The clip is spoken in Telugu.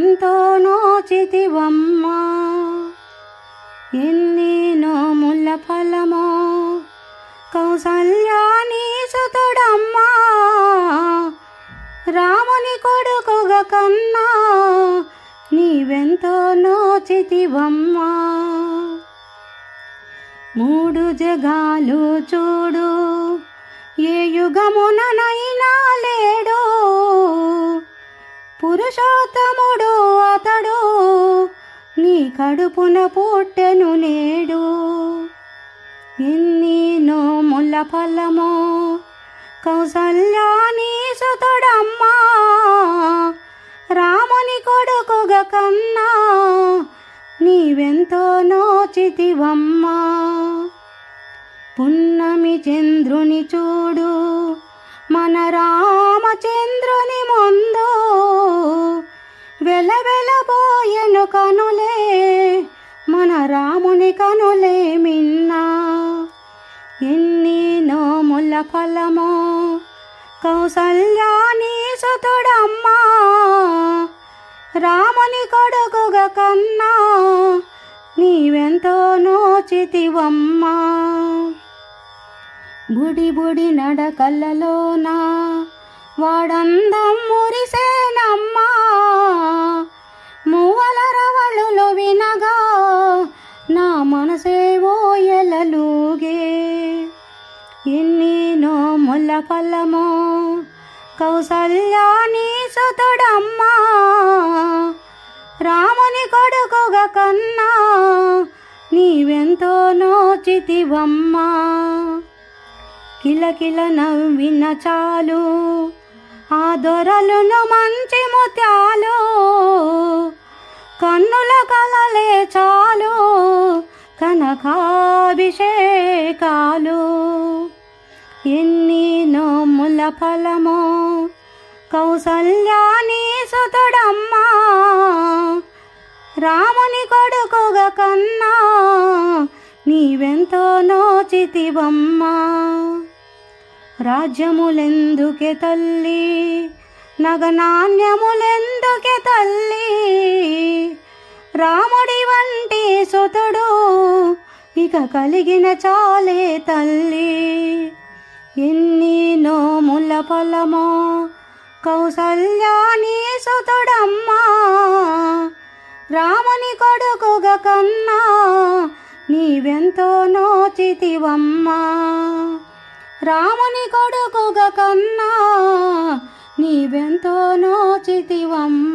నీవెంతో నోచితివమ్మా. ఎన్ని నోముల ఫలమో కౌసల్యా నీ సుతుడమ్మా. రాముని కొడుకుగా కన్నా నీవెంతో నోచితివమ్మా. మూడు జగాలు చూడు ఏ యుగముననైనా లేడు. పురుషోత్తముడు అతడు నీ కడుపున పుట్టెను నేడు. ఎన్ని నోముల ఫలమో కౌసల్యా నీ సుతుడమ్మా. రాముని కొడుకుగా కన్నా నీవెంతో నోచితివమ్మా. పున్నమి చంద్రుని చూడు మన రామచంద్రుని ముందు. వెలవెలబోయెను కనులే మన రాముని కనులే మిన్నా. ఎన్ని నోముల ఫలమో కౌసల్యా నీ సుతుడమ్మా. రాముని కొడుకుగా కన్నా నీవెంతో నోచితివమ్మా. బుడి బుడి నడకలలోన వాడందం మురిసేనమ్మా. మూవల రవళులు వినగా నా మనసే ఓయలలుగే. ఎన్ని నోముల ఫలమో కౌసల్యా నీ సుతుడమ్మా. రాముని కొడుకుగా కన్నా నీవెంతో నోచితివమ్మా. కిలకిల నవ్విన చాలు ఆ దొరలును మంచి ముత్యాలు. కన్నుల కలలే చాలు కనకాభిషేకాలు. ఎన్ని నోముల ఫలమో కౌసల్యా నీ సుతుడమ్మా. రాముని కొడుకుగా కన్నా నీవెంతో నోచితివమ్మా. రాజ్యములెందుకే తల్లి నగనాణ్యములెందుకే తల్లి. రాముడి వంటి సుతుడు ఇక కలిగిన చాలే తల్లి. ఎన్ని నోముల ఫలమో కౌసల్యా నీ సుతుడమ్మా. రాముని కొడుకుగా కన్నా నీవెంతో నోచితివమ్మా. రాముని కొడుకుగా కన్నా నీవెంతో నోచితివమ్మా.